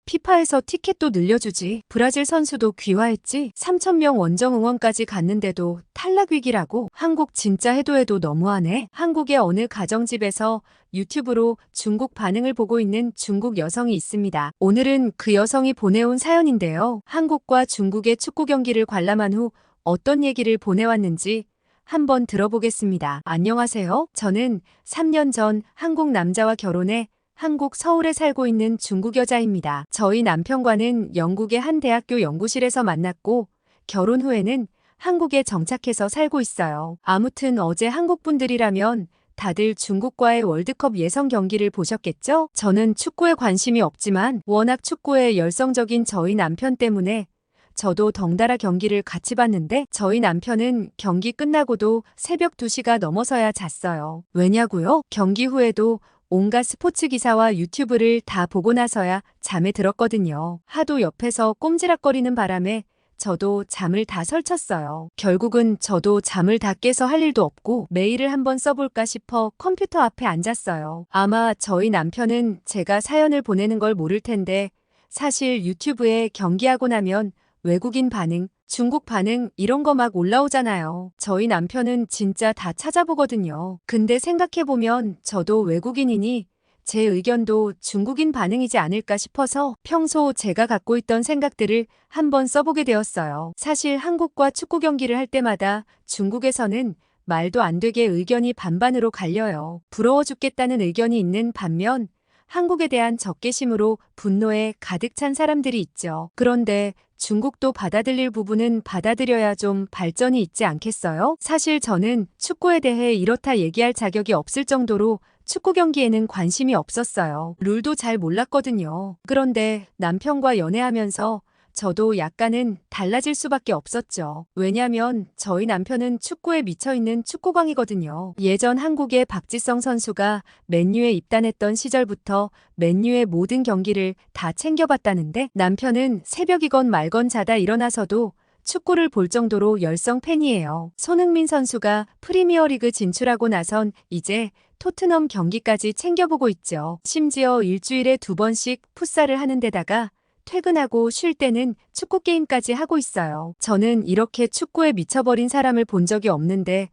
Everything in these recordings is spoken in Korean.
피파에서 티켓도 늘려주지. 브라질 선수도 귀화했지. 3,000명 원정 응원까지 갔는데도 탈락 위기라고. 한국 진짜 해도 너무하네. 한국의 어느 가정집에서 유튜브로 중국 반응을 보고 있는 중국 여성이 있습니다. 오늘은 그 여성이 보내온 사연인데요. 한국과 중국의 축구 경기를 관람한 후 어떤 얘기를 보내왔는지 한번 들어보겠습니다. 안녕하세요. 저는 3년 전 한국 남자와 결혼해 한국 서울에 살고 있는 중국 여자입니다. 저희 남편과는 영국의 한 대학교 연구실에서 만났고 결혼 후에는 한국에 정착해서 살고 있어요. 아무튼 어제 한국 분들이라면 다들 중국과의 월드컵 예선 경기를 보셨겠죠? 저는 축구에 관심이 없지만 워낙 축구에 열성적인 저희 남편 때문에 저도 덩달아 경기를 같이 봤는데 저희 남편은 경기 끝나고도 새벽 2시가 넘어서야 잤어요. 왜냐고요? 경기 후에도 온갖 스포츠 기사와 유튜브를 다 보고 나서야 잠에 들었거든요. 하도 옆에서 꼼지락거리는 바람에 저도 잠을 다 설쳤어요. 결국은 저도 잠을 다 깨서 할 일도 없고 메일을 한번 써볼까 싶어 컴퓨터 앞에 앉았어요. 아마 저희 남편은 제가 사연을 보내는 걸 모를 텐데 사실 유튜브에 경기하고 나면 외국인 반응, 중국 반응 이런 거 막 올라오잖아요. 저희 남편은 진짜 다 찾아보거든요. 근데 생각해보면 저도 외국인이니 제 의견도 중국인 반응이지 않을까 싶어서 평소 제가 갖고 있던 생각들을 한번 써보게 되었어요. 사실 한국과 축구 경기를 할 때마다 중국에서는 말도 안 되게 의견이 반반으로 갈려요. 부러워 죽겠다는 의견이 있는 반면 한국에 대한 적개심으로 분노에 가득 찬 사람들이 있죠. 그런데 중국도 받아들일 부분은 받아들여야 좀 발전이 있지 않겠어요? 사실 저는 축구에 대해 이렇다 얘기할 자격이 없을 정도로 축구 경기에는 관심이 없었어요. 룰도 잘 몰랐거든요. 그런데 남편과 연애하면서 저도 약간은 달라질 수밖에 없었죠. 왜냐면 저희 남편은 축구에 미쳐있는 축구광이거든요. 예전 한국의 박지성 선수가 맨유에 입단했던 시절부터 맨유의 모든 경기를 다 챙겨봤다는데 남편은 새벽이건 말건 자다 일어나서도 축구를 볼 정도로 열성 팬이에요. 손흥민 선수가 프리미어리그 진출하고 나선 이제 토트넘 경기까지 챙겨보고 있죠. 심지어 일주일에 2번씩 풋살을 하는 데다가 퇴근하고 쉴 때는 축구 게임까지 하고 있어요. 저는 이렇게 축구에 미쳐버린 사람을 본 적이 없는데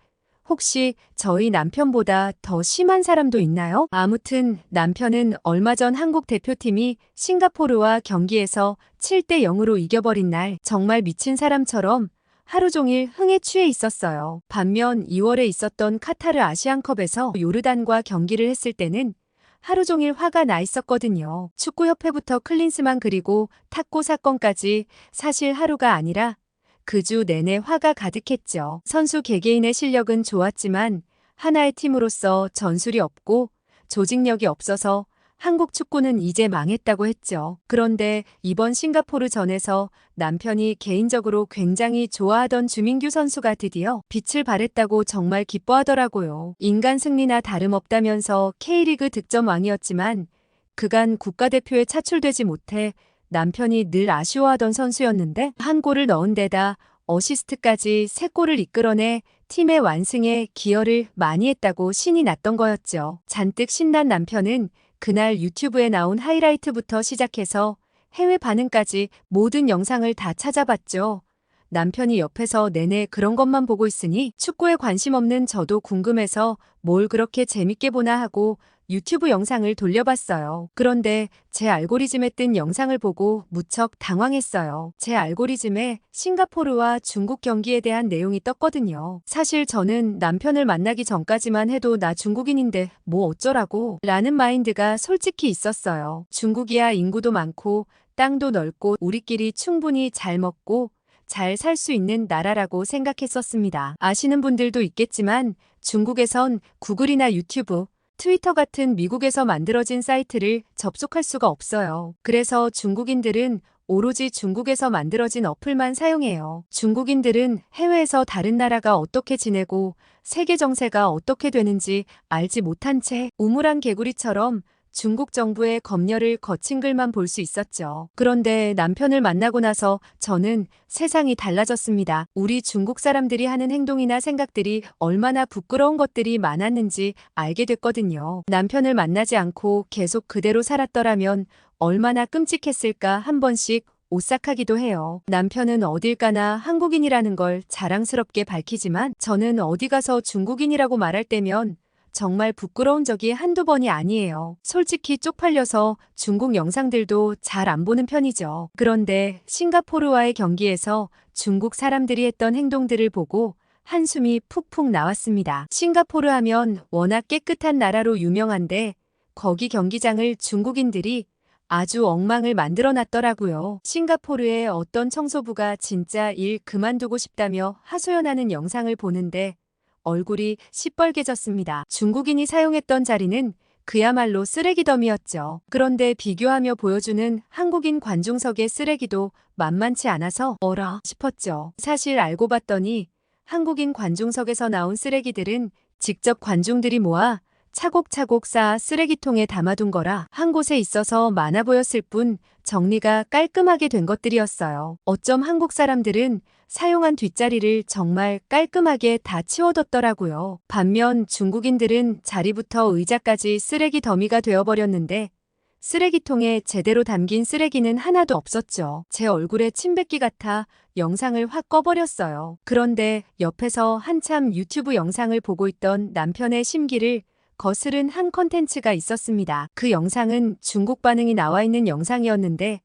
혹시 저희 남편보다 더 심한 사람도 있나요? 아무튼 남편은 얼마 전 한국 대표팀이 싱가포르와 경기에서 7대 0으로 이겨버린 날 정말 미친 사람처럼 하루 종일 흥에 취해 있었어요. 반면 2월에 있었던 카타르 아시안컵에서 요르단과 경기를 했을 때는 하루 종일 화가 나 있었거든요. 축구협회부터 클린스만 그리고 탁구 사건까지 사실 하루가 아니라 그 주 내내 화가 가득했죠. 선수 개개인의 실력은 좋았지만 하나의 팀으로서 전술이 없고 조직력이 없어서 한국 축구는 이제 망했다고 했죠. 그런데 이번 싱가포르 전에서 남편이 개인적으로 굉장히 좋아하던 주민규 선수가 드디어 빛을 발했다고 정말 기뻐하더라고요. 인간 승리나 다름없다면서 K리그 득점 왕이었지만 그간 국가대표에 차출되지 못해 남편이 늘 아쉬워하던 선수였는데 한 골을 넣은 데다 어시스트까지 3골을 이끌어내 팀의 완승에 기여를 많이 했다고 신이 났던 거였죠. 잔뜩 신난 남편은 그날 유튜브에 나온 하이라이트부터 시작해서 해외 반응까지 모든 영상을 다 찾아봤죠. 남편이 옆에서 내내 그런 것만 보고 있으니 축구에 관심 없는 저도 궁금해서 뭘 그렇게 재밌게 보나 하고 유튜브 영상을 돌려봤어요. 그런데 제 알고리즘에 뜬 영상을 보고 무척 당황했어요. 제 알고리즘에 싱가포르와 중국 경기에 대한 내용이 떴거든요. 사실 저는 남편을 만나기 전까지만 해도 나 중국인인데 뭐 어쩌라고 라는 마인드가 솔직히 있었어요. 중국이야 인구도 많고 땅도 넓고 우리끼리 충분히 잘 먹고 잘 살 수 있는 나라라고 생각했었습니다. 아시는 분들도 있겠지만 중국에선 구글이나 유튜브, 트위터 같은 미국에서 만들어진 사이트를 접속할 수가 없어요. 그래서 중국인들은 오로지 중국에서 만들어진 어플만 사용해요. 중국인들은 해외에서 다른 나라가 어떻게 지내고 세계 정세가 어떻게 되는지 알지 못한 채 우물안 개구리처럼 중국 정부의 검열을 거친 글만 볼 수 있었죠. 그런데 남편을 만나고 나서 저는 세상이 달라졌습니다. 우리 중국 사람들이 하는 행동이나 생각들이 얼마나 부끄러운 것들이 많았는지 알게 됐거든요. 남편을 만나지 않고 계속 그대로 살았더라면 얼마나 끔찍했을까 한 번씩 오싹하기도 해요. 남편은 어딜 가나 한국인이라는 걸 자랑스럽게 밝히지만 저는 어디 가서 중국인이라고 말할 때면 정말 부끄러운 적이 한두 번이 아니에요. 솔직히 쪽팔려서 중국 영상들도 잘 안 보는 편이죠. 그런데 싱가포르와의 경기에서 중국 사람들이 했던 행동들을 보고 한숨이 푹푹 나왔습니다. 싱가포르 하면 워낙 깨끗한 나라로 유명한데 거기 경기장을 중국인들이 아주 엉망을 만들어 놨더라고요. 싱가포르의 어떤 청소부가 진짜 일 그만두고 싶다며 하소연하는 영상을 보는데 얼굴이 시뻘개졌습니다. 중국인이 사용했던 자리는 그야말로 쓰레기 더미였죠. 그런데 비교하며 보여주는 한국인 관중석의 쓰레기도 만만치 않아서 어라 싶었죠. 사실 알고 봤더니 한국인 관중석에서 나온 쓰레기들은 직접 관중들이 모아 차곡차곡 쌓아 쓰레기통에 담아둔 거라 한 곳에 있어서 많아 보였을 뿐 정리가 깔끔하게 된 것들이었어요. 어쩜 한국 사람들은 사용한 뒷자리를 정말 깔끔하게 다 치워뒀더라고요. 반면 중국인들은 자리부터 의자까지 쓰레기 더미가 되어버렸는데 쓰레기통에 제대로 담긴 쓰레기는 하나도 없었죠. 제 얼굴에 침 뱉기 같아 영상을 확 꺼버렸어요. 그런데 옆에서 한참 유튜브 영상을 보고 있던 남편의 심기를 거스른 한 컨텐츠가 있었습니다. 그 영상은 중국 반응이 나와 있는 영상이었는데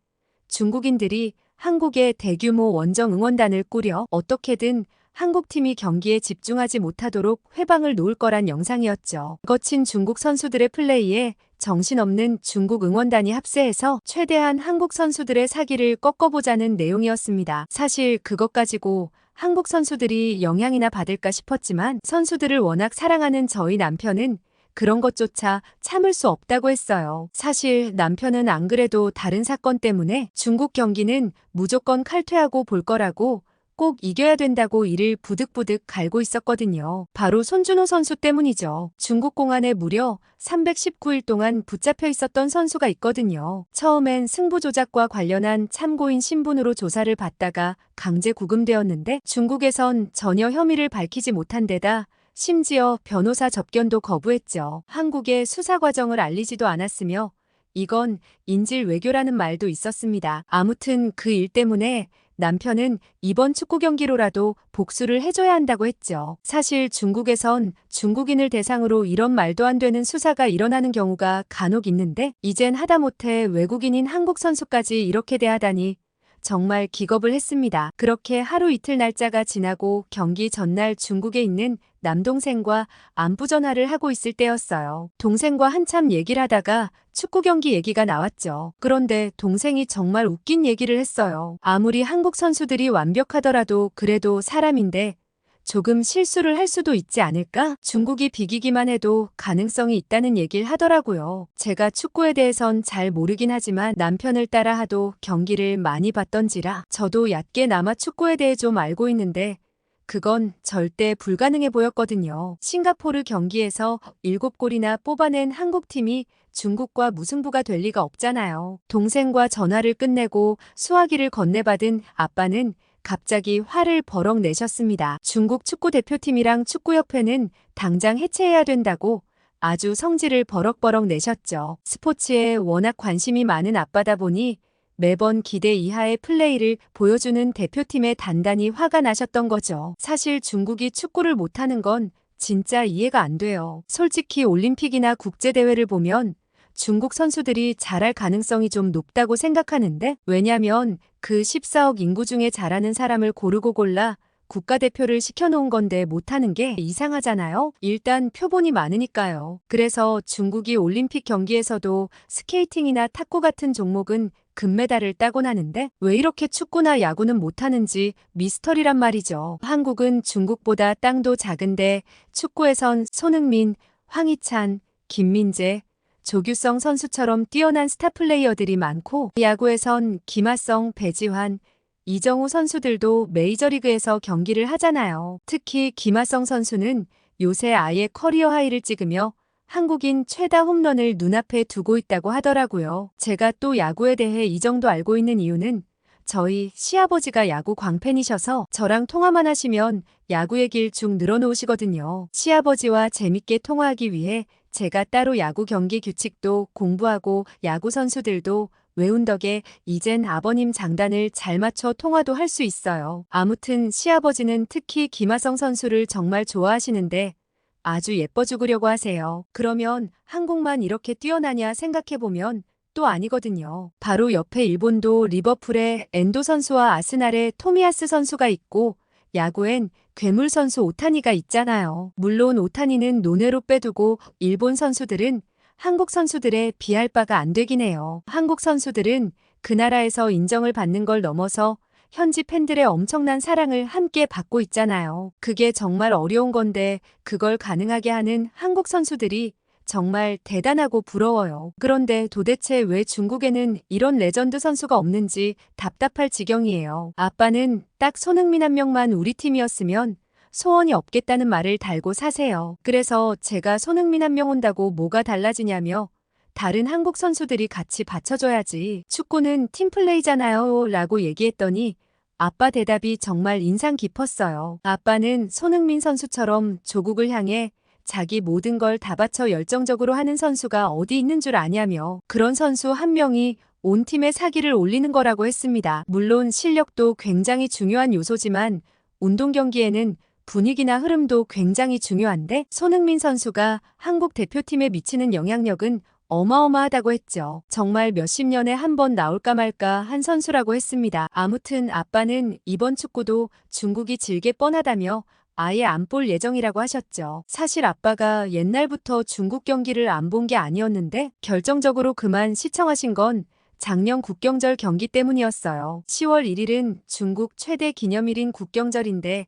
중국인들이 한국의 대규모 원정 응원단을 꾸려 어떻게든 한국팀이 경기에 집중하지 못하도록 회방을 놓을 거란 영상이었죠. 거친 중국 선수들의 플레이에 정신없는 중국 응원단이 합세해서 최대한 한국 선수들의 사기를 꺾어보자는 내용이었습니다. 사실 그것 가지고 한국 선수들이 영향이나 받을까 싶었지만 선수들을 워낙 사랑하는 저희 남편은 그런 것조차 참을 수 없다고 했어요. 사실 남편은 안 그래도 다른 사건 때문에 중국 경기는 무조건 칼퇴하고 볼 거라고 꼭 이겨야 된다고 이를 부득부득 갈고 있었거든요. 바로 손준호 선수 때문이죠. 중국 공안에 무려 319일 동안 붙잡혀 있었던 선수가 있거든요. 처음엔 승부 조작과 관련한 참고인 신분으로 조사를 받다가 강제 구금되었는데 중국에선 전혀 혐의를 밝히지 못한 데다 심지어 변호사 접견도 거부했죠. 한국의 수사 과정을 알리지도 않았으며 이건 인질 외교라는 말도 있었습니다. 아무튼 그 일 때문에 남편은 이번 축구 경기로라도 복수를 해줘야 한다고 했죠. 사실 중국에선 중국인을 대상으로 이런 말도 안 되는 수사가 일어나는 경우가 간혹 있는데 이젠 하다못해 외국인인 한국 선수까지 이렇게 대하다니 정말 기겁을 했습니다. 그렇게 하루 이틀 날짜가 지나고 경기 전날 중국에 있는 남동생과 안부 전화를 하고 있을 때였어요. 동생과 한참 얘기를 하다가 축구 경기 얘기가 나왔죠. 그런데 동생이 정말 웃긴 얘기를 했어요. 아무리 한국 선수들이 완벽하더라도 그래도 사람인데 조금 실수를 할 수도 있지 않을까? 중국이 비기기만 해도 가능성이 있다는 얘기를 하더라고요. 제가 축구에 대해선 잘 모르긴 하지만 남편을 따라 하도 경기를 많이 봤던지라 저도 얕게나마 축구에 대해 좀 알고 있는데 그건 절대 불가능해 보였거든요. 싱가포르 경기에서 7골이나 뽑아낸 한국팀이 중국과 무승부가 될 리가 없잖아요. 동생과 전화를 끝내고 수화기를 건네받은 아빠는 갑자기 화를 버럭 내셨습니다. 중국 축구대표팀이랑 축구협회는 당장 해체해야 된다고 아주 성질을 버럭버럭 내셨죠. 스포츠에 워낙 관심이 많은 아빠다 보니 매번 기대 이하의 플레이를 보여주는 대표팀에 단단히 화가 나셨던 거죠. 사실 중국이 축구를 못하는 건 진짜 이해가 안 돼요. 솔직히 올림픽이나 국제대회를 보면 중국 선수들이 잘할 가능성이 좀 높다고 생각하는데 왜냐면 그 14억 인구 중에 잘하는 사람을 고르고 골라 국가대표를 시켜놓은 건데 못하는 게 이상하잖아요. 일단 표본이 많으니까요. 그래서 중국이 올림픽 경기에서도 스케이팅이나 탁구 같은 종목은 금메달을 따곤 하는데 왜 이렇게 축구나 야구는 못하는지 미스터리란 말이죠. 한국은 중국보다 땅도 작은데 축구에선 손흥민, 황희찬, 김민재, 조규성 선수처럼 뛰어난 스타 플레이어들이 많고 야구에선 김하성, 배지환, 이정우 선수들도 메이저리그에서 경기를 하잖아요. 특히 김하성 선수는 요새 아예 커리어 하이를 찍으며 한국인 최다 홈런을 눈앞에 두고 있다고 하더라고요. 제가 또 야구에 대해 이 정도 알고 있는 이유는 저희 시아버지가 야구 광팬이셔서 저랑 통화만 하시면 야구 얘기를 쭉 늘어놓으시거든요. 시아버지와 재밌게 통화하기 위해 제가 따로 야구 경기 규칙도 공부하고 야구 선수들도 외운 덕에 이젠 아버님 장단을 잘 맞춰 통화도 할 수 있어요. 아무튼 시아버지는 특히 김하성 선수를 정말 좋아하시는데 아주 예뻐 죽으려고 하세요. 그러면 한국만 이렇게 뛰어나냐 생각해보면 또 아니거든요. 바로 옆에 일본도 리버풀의 엔도 선수와 아스날의 토미야스 선수가 있고 야구엔 괴물 선수 오타니가 있잖아요. 물론 오타니는 논외로 빼두고 일본 선수들은 한국 선수들에 비할 바가 안 되긴 해요. 한국 선수들은 그 나라에서 인정을 받는 걸 넘어서 현지 팬들의 엄청난 사랑을 함께 받고 있잖아요. 그게 정말 어려운 건데 그걸 가능하게 하는 한국 선수들이 정말 대단하고 부러워요. 그런데 도대체 왜 중국에는 이런 레전드 선수가 없는지 답답할 지경이에요. 아빠는 딱 손흥민 한 명만 우리 팀이었으면 소원이 없겠다는 말을 달고 사세요. 그래서 제가 손흥민 한 명 온다고 뭐가 달라지냐며 다른 한국 선수들이 같이 받쳐줘야지. 축구는 팀플레이잖아요 라고 얘기했더니 아빠 대답이 정말 인상 깊었어요. 아빠는 손흥민 선수처럼 조국을 향해 자기 모든 걸 다 바쳐 열정적으로 하는 선수가 어디 있는 줄 아냐며 그런 선수 한 명이 온 팀의 사기를 올리는 거라고 했습니다. 물론 실력도 굉장히 중요한 요소지만 운동 경기에는 분위기나 흐름도 굉장히 중요한데 손흥민 선수가 한국 대표팀에 미치는 영향력은 어마어마하다고 했죠. 정말 몇십 년에 한 번 나올까 말까 한 선수라고 했습니다. 아무튼 아빠는 이번 축구도 중국이 질게 뻔하다며 아예 안 볼 예정이라고 하셨죠. 사실 아빠가 옛날부터 중국 경기를 안 본 게 아니었는데 결정적으로 그만 시청하신 건 작년 국경절 경기 때문이었어요. 10월 1일은 중국 최대 기념일인 국경절인데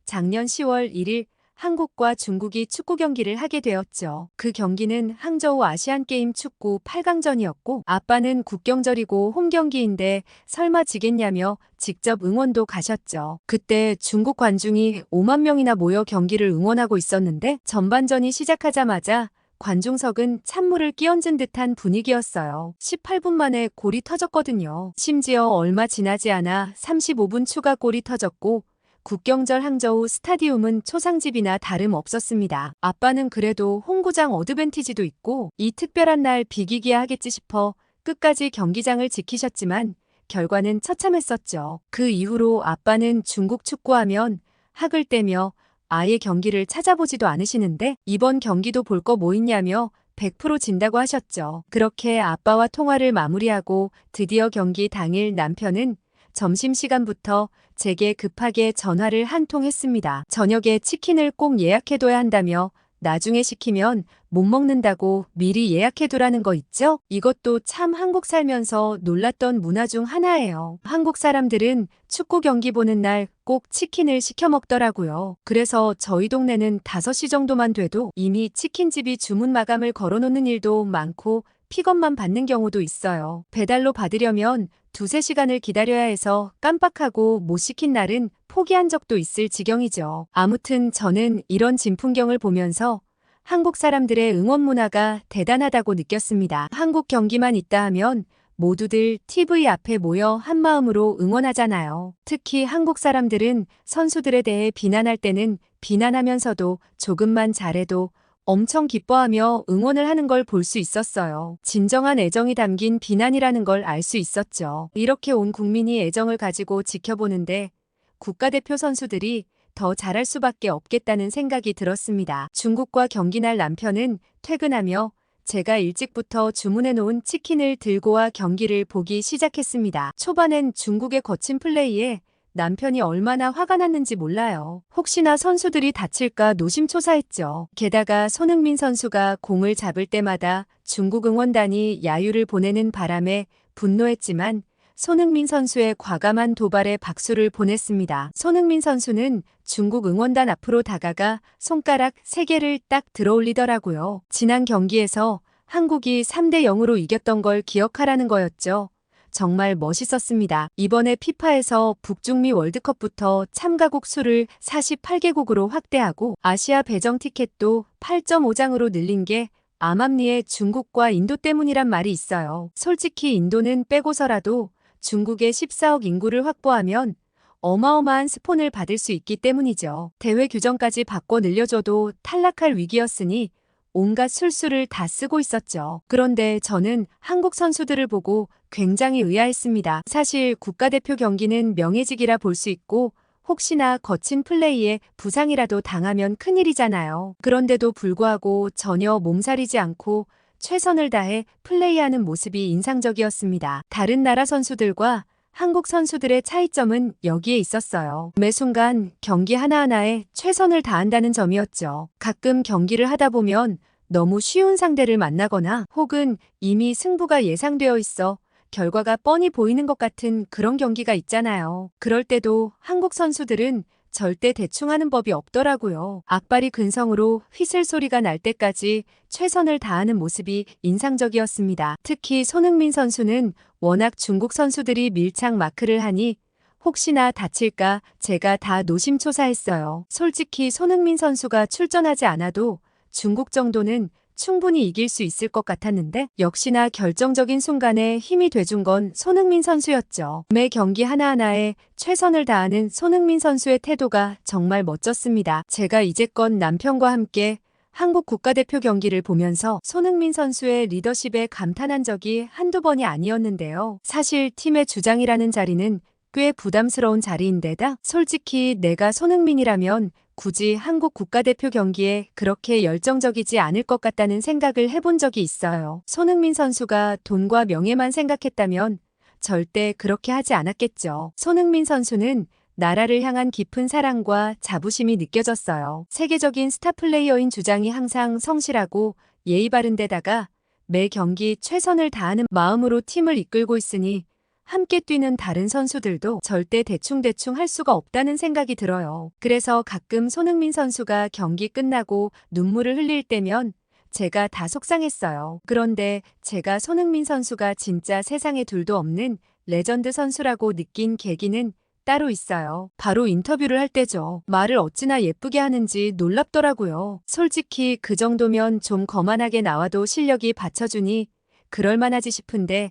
작년 10월 1일 한국과 중국이 축구 경기를 하게 되었죠. 그 경기는 항저우 아시안게임 축구 8강전이었고 아빠는 국경절이고 홈 경기인데 설마 지겠냐며 직접 응원도 가셨죠. 그때 중국 관중이 5만 명이나 모여 경기를 응원하고 있었는데 전반전이 시작하자마자 관중석은 찬물을 끼얹은 듯한 분위기였어요. 18분 만에 골이 터졌거든요. 심지어 얼마 지나지 않아 35분 추가 골이 터졌고 국경절 항저우 스타디움은 초상집이나 다름없었습니다. 아빠는 그래도 홈구장 어드밴티지도 있고 이 특별한 날 비기기야 하겠지 싶어 끝까지 경기장을 지키셨지만 결과는 처참했었죠. 그 이후로 아빠는 중국 축구하면 학을 떼며 아예 경기를 찾아보지도 않으시는데 이번 경기도 볼 거 뭐 있냐며 100% 진다고 하셨죠. 그렇게 아빠와 통화를 마무리하고 드디어 경기 당일 남편은 점심시간부터 제게 급하게 전화를 한 통 했습니다. 저녁에 치킨을 꼭 예약해둬야 한다며 나중에 시키면 못 먹는다고 미리 예약해두라는 거 있죠? 이것도 참 한국 살면서 놀랐던 문화 중 하나예요. 한국 사람들은 축구 경기 보는 날 꼭 치킨을 시켜 먹더라고요. 그래서 저희 동네는 5시 정도만 돼도 이미 치킨집이 주문 마감을 걸어놓는 일도 많고 픽업만 받는 경우도 있어요. 배달로 받으려면 2~3시간을 기다려야 해서 깜빡하고 못 시킨 날은 포기한 적도 있을 지경이죠. 아무튼 저는 이런 진풍경을 보면서 한국 사람들의 응원 문화가 대단하다고 느꼈습니다. 한국 경기만 있다 하면 모두들 TV 앞에 모여 한마음으로 응원하잖아요. 특히 한국 사람들은 선수들에 대해 비난할 때는 비난하면서도 조금만 잘해도 엄청 기뻐하며 응원을 하는 걸 볼 수 있었어요. 진정한 애정이 담긴 비난이라는 걸 알 수 있었죠. 이렇게 온 국민이 애정을 가지고 지켜보는데 국가대표 선수들이 더 잘할 수밖에 없겠다는 생각이 들었습니다. 중국과 경기날 남편은 퇴근하며 제가 일찍부터 주문해 놓은 치킨을 들고 와 경기를 보기 시작했습니다. 초반엔 중국의 거친 플레이에 남편이 얼마나 화가 났는지 몰라요. 혹시나 선수들이 다칠까 노심초사했죠. 게다가 손흥민 선수가 공을 잡을 때마다 중국 응원단이 야유를 보내는 바람에 분노했지만 손흥민 선수의 과감한 도발에 박수를 보냈습니다. 손흥민 선수는 중국 응원단 앞으로 다가가 손가락 3개를 딱 들어올리더라고요. 지난 경기에서 한국이 3대0으로 이겼던 걸 기억하라는 거였죠. 정말 멋있었습니다. 이번에 피파에서 북중미 월드컵부터 참가국 수를 48개국으로 확대하고 아시아 배정 티켓도 8.5장으로 늘린 게 암암리의 중국과 인도 때문이란 말이 있어요. 솔직히 인도는 빼고서라도 중국의 14억 인구를 확보하면 어마어마한 스폰을 받을 수 있기 때문이죠. 대회 규정까지 바꿔 늘려줘도 탈락할 위기였으니 온갖 술수를 다 쓰고 있었죠. 그런데 저는 한국 선수들을 보고 굉장히 의아했습니다. 사실 국가대표 경기는 명예직이라 볼 수 있고 혹시나 거친 플레이에 부상이라도 당하면 큰일이잖아요. 그런데도 불구하고 전혀 몸살이지 않고 최선을 다해 플레이하는 모습이 인상적이었습니다. 다른 나라 선수들과 한국 선수들의 차이점은 여기에 있었어요. 매 순간 경기 하나하나에 최선을 다한다는 점이었죠. 가끔 경기를 하다 보면 너무 쉬운 상대를 만나거나 혹은 이미 승부가 예상되어 있어 결과가 뻔히 보이는 것 같은 그런 경기가 있잖아요. 그럴 때도 한국 선수들은 절대 대충 하는 법이 없더라고요. 악발이 근성으로 휘슬 소리가 날 때까지 최선을 다하는 모습이 인상적이었습니다. 특히 손흥민 선수는 워낙 중국 선수들이 밀착 마크를 하니 혹시나 다칠까 제가 다 노심초사했어요. 솔직히 손흥민 선수가 출전하지 않아도 중국 정도는 충분히 이길 수 있을 것 같았는데 역시나 결정적인 순간에 힘이 돼준 건 손흥민 선수였죠. 매 경기 하나하나에 최선을 다하는 손흥민 선수의 태도가 정말 멋졌습니다. 제가 이제껏 남편과 함께 한국 국가대표 경기를 보면서 손흥민 선수의 리더십에 감탄한 적이 한두 번이 아니었는데요. 사실 팀의 주장이라는 자리는 꽤 부담스러운 자리인데다 솔직히 내가 손흥민이라면 굳이 한국 국가대표 경기에 그렇게 열정적이지 않을 것 같다는 생각을 해본 적이 있어요. 손흥민 선수가 돈과 명예만 생각했다면 절대 그렇게 하지 않았겠죠. 손흥민 선수는 나라를 향한 깊은 사랑과 자부심이 느껴졌어요. 세계적인 스타 플레이어인 주장이 항상 성실하고 예의 바른 데다가 매 경기 최선을 다하는 마음으로 팀을 이끌고 있으니 함께 뛰는 다른 선수들도 절대 대충대충 할 수가 없다는 생각이 들어요. 그래서 가끔 손흥민 선수가 경기 끝나고 눈물을 흘릴 때면 제가 다 속상했어요. 그런데 제가 손흥민 선수가 진짜 세상에 둘도 없는 레전드 선수라고 느낀 계기는 따로 있어요. 바로 인터뷰를 할 때죠. 말을 어찌나 예쁘게 하는지 놀랍더라고요. 솔직히 그 정도면 좀 거만하게 나와도 실력이 받쳐주니 그럴만하지 싶은데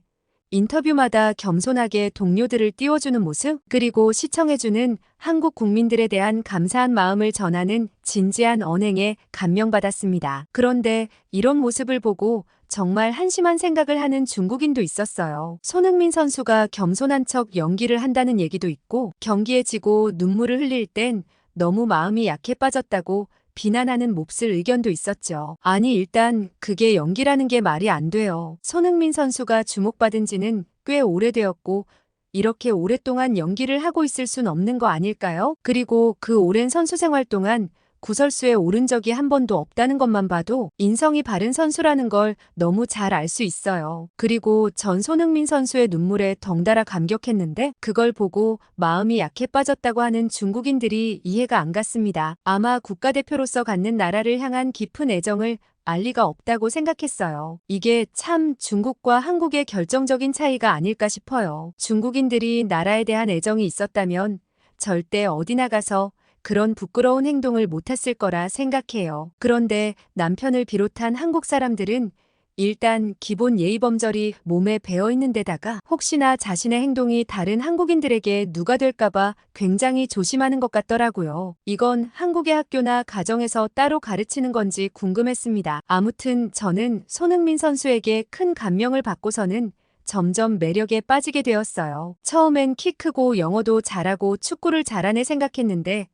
인터뷰마다 겸손하게 동료들을 띄워주는 모습, 그리고 시청해주는 한국 국민들에 대한 감사한 마음을 전하는 진지한 언행에 감명받았습니다. 그런데 이런 모습을 보고 정말 한심한 생각을 하는 중국인도 있었어요. 손흥민 선수가 겸손한 척 연기를 한다는 얘기도 있고 경기에 지고 눈물을 흘릴 땐 너무 마음이 약해 빠졌다고 비난하는 몹쓸 의견도 있었죠. 아니 일단 그게 연기라는 게 말이 안 돼요. 손흥민 선수가 주목받은 지는 꽤 오래되었고 이렇게 오랫동안 연기를 하고 있을 순 없는 거 아닐까요? 그리고 그 오랜 선수 생활 동안 구설수에 오른 적이 한 번도 없다는 것만 봐도 인성이 바른 선수라는 걸 너무 잘 알 수 있어요. 그리고 전 손흥민 선수의 눈물에 덩달아 감격했는데 그걸 보고 마음이 약해 빠졌다고 하는 중국인들이 이해가 안 갔습니다. 아마 국가대표로서 갖는 나라를 향한 깊은 애정을 알 리가 없다고 생각했어요. 이게 참 중국과 한국의 결정적인 차이가 아닐까 싶어요. 중국인들이 나라에 대한 애정이 있었다면 절대 어디 나가서 그런 부끄러운 행동을 못했을 거라 생각해요. 그런데 남편을 비롯한 한국 사람들은 일단 기본 예의범절이 몸에 배어있는 데다가 혹시나 자신의 행동이 다른 한국인들에게 누가 될까봐 굉장히 조심하는 것 같더라고요. 이건 한국의 학교나 가정에서 따로 가르치는 건지 궁금했습니다. 아무튼 저는 손흥민 선수에게 큰 감명을 받고서는 점점 매력에 빠지게 되었어요. 처음엔 키 크고 영어도 잘하고 축구를 잘하네 생각했는데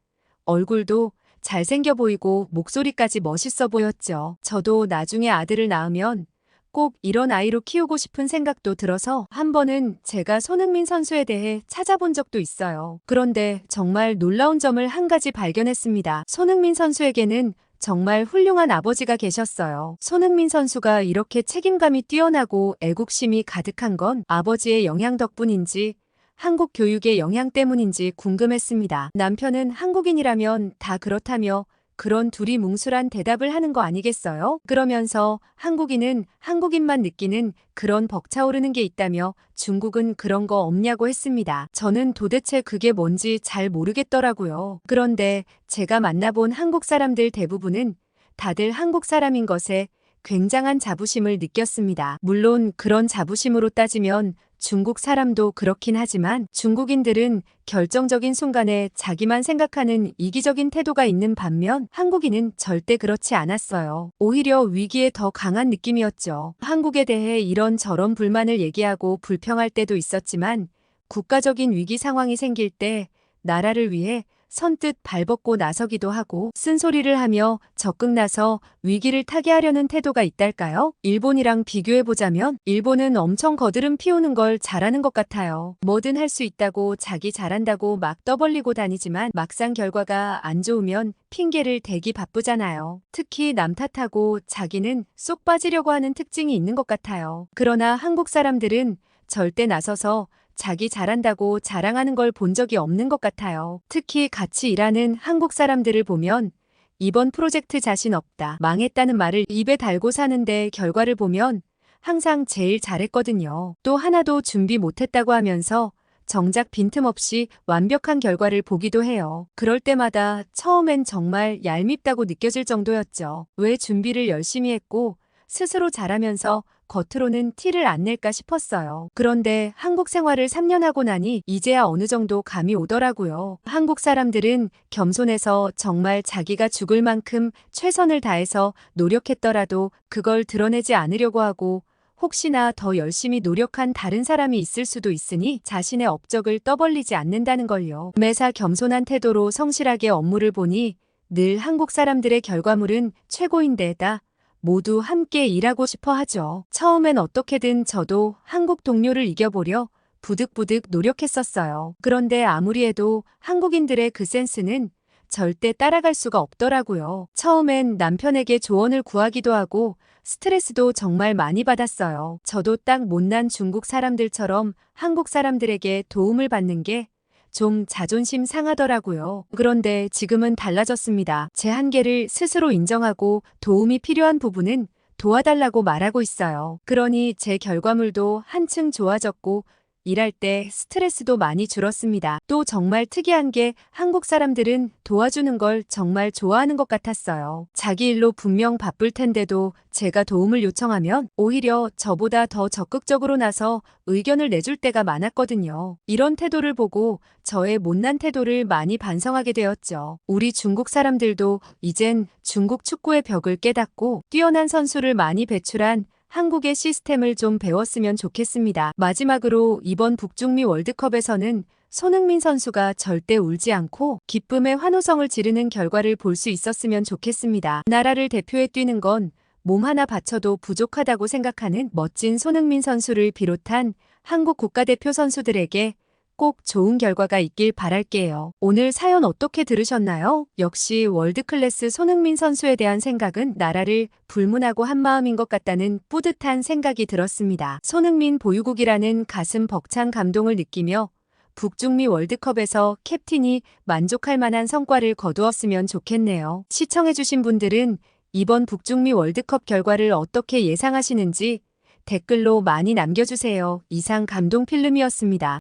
얼굴도 잘생겨 보이고 목소리까지 멋있어 보였죠. 저도 나중에 아들을 낳으면 꼭 이런 아이로 키우고 싶은 생각도 들어서 한 번은 제가 손흥민 선수에 대해 찾아본 적도 있어요. 그런데 정말 놀라운 점을 한 가지 발견했습니다. 손흥민 선수에게는 정말 훌륭한 아버지가 계셨어요. 손흥민 선수가 이렇게 책임감이 뛰어나고 애국심이 가득한 건 아버지의 영향 덕분인지 한국 교육의 영향 때문인지 궁금했습니다. 남편은 한국인이라면 다 그렇다며 그런 두리뭉술한 대답을 하는 거 아니겠어요? 그러면서 한국인은 한국인만 느끼는 그런 벅차오르는 게 있다며 중국은 그런 거 없냐고 했습니다. 저는 도대체 그게 뭔지 잘 모르겠더라고요. 그런데 제가 만나본 한국 사람들 대부분은 다들 한국 사람인 것에 굉장한 자부심을 느꼈습니다. 물론 그런 자부심으로 따지면 중국 사람도 그렇긴 하지만 중국인들은 결정적인 순간에 자기만 생각하는 이기적인 태도가 있는 반면 한국인은 절대 그렇지 않았어요. 오히려 위기에 더 강한 느낌이었죠. 한국에 대해 이런저런 불만을 얘기하고 불평할 때도 있었지만 국가적인 위기 상황이 생길 때 나라를 위해 선뜻 발벗고 나서기도 하고 쓴소리를 하며 적극 나서 위기를 타개하려는 태도가 있달까요? 일본이랑 비교해보자면 일본은 엄청 거드름 피우는 걸 잘하는 것 같아요. 뭐든 할 수 있다고 자기 잘한다고 막 떠벌리고 다니지만 막상 결과가 안 좋으면 핑계를 대기 바쁘잖아요. 특히 남 탓하고 자기는 쏙 빠지려고 하는 특징이 있는 것 같아요. 그러나 한국 사람들은 절대 나서서 자기 잘한다고 자랑하는 걸 본 적이 없는 것 같아요. 특히 같이 일하는 한국 사람들을 보면 이번 프로젝트 자신 없다, 망했다는 말을 입에 달고 사는데 결과를 보면 항상 제일 잘했거든요. 또 하나도 준비 못했다고 하면서 정작 빈틈없이 완벽한 결과를 보기도 해요. 그럴 때마다 처음엔 정말 얄밉다고 느껴질 정도였죠. 왜 준비를 열심히 했고 스스로 잘하면서 겉으로는 티를 안 낼까 싶었어요. 그런데 한국 생활을 3년 하고 나니 이제야 어느 정도 감이 오더라고요. 한국 사람들은 겸손해서 정말 자기가 죽을 만큼 최선을 다해서 노력했더라도 그걸 드러내지 않으려고 하고 혹시나 더 열심히 노력한 다른 사람이 있을 수도 있으니 자신의 업적을 떠벌리지 않는다는 걸요. 매사 겸손한 태도로 성실하게 업무를 보니 늘 한국 사람들의 결과물은 최고인데다 모두 함께 일하고 싶어 하죠. 처음엔 어떻게든 저도 한국 동료를 이겨보려 부득부득 노력했었어요. 그런데 아무리 해도 한국인들의 그 센스는 절대 따라갈 수가 없더라고요. 처음엔 남편에게 조언을 구하기도 하고 스트레스도 정말 많이 받았어요. 저도 딱 못난 중국 사람들처럼 한국 사람들에게 도움을 받는 게 좀 자존심 상하더라고요. 그런데 지금은 달라졌습니다. 제 한계를 스스로 인정하고 도움이 필요한 부분은 도와달라고 말하고 있어요. 그러니 제 결과물도 한층 좋아졌고 일할 때 스트레스도 많이 줄었습니다. 또 정말 특이한 게 한국 사람들은 도와주는 걸 정말 좋아하는 것 같았어요. 자기 일로 분명 바쁠 텐데도 제가 도움을 요청하면 오히려 저보다 더 적극적으로 나서 의견을 내줄 때가 많았거든요. 이런 태도를 보고 저의 못난 태도를 많이 반성하게 되었죠. 우리 중국 사람들도 이젠 중국 축구의 벽을 깨닫고 뛰어난 선수를 많이 배출한 한국의 시스템을 좀 배웠으면 좋겠습니다. 마지막으로 이번 북중미 월드컵에서는 손흥민 선수가 절대 울지 않고 기쁨의 환호성을 지르는 결과를 볼 수 있었으면 좋겠습니다. 나라를 대표해 뛰는 건 몸 하나 바쳐도 부족하다고 생각하는 멋진 손흥민 선수를 비롯한 한국 국가대표 선수들에게 꼭 좋은 결과가 있길 바랄게요. 오늘 사연 어떻게 들으셨나요? 역시 월드클래스 손흥민 선수에 대한 생각은 나라를 불문하고 한 마음인 것 같다는 뿌듯한 생각이 들었습니다. 손흥민 보유국이라는 가슴 벅찬 감동을 느끼며 북중미 월드컵에서 캡틴이 만족할 만한 성과를 거두었으면 좋겠네요. 시청해주신 분들은 이번 북중미 월드컵 결과를 어떻게 예상하시는지 댓글로 많이 남겨주세요. 이상 감동 필름이었습니다.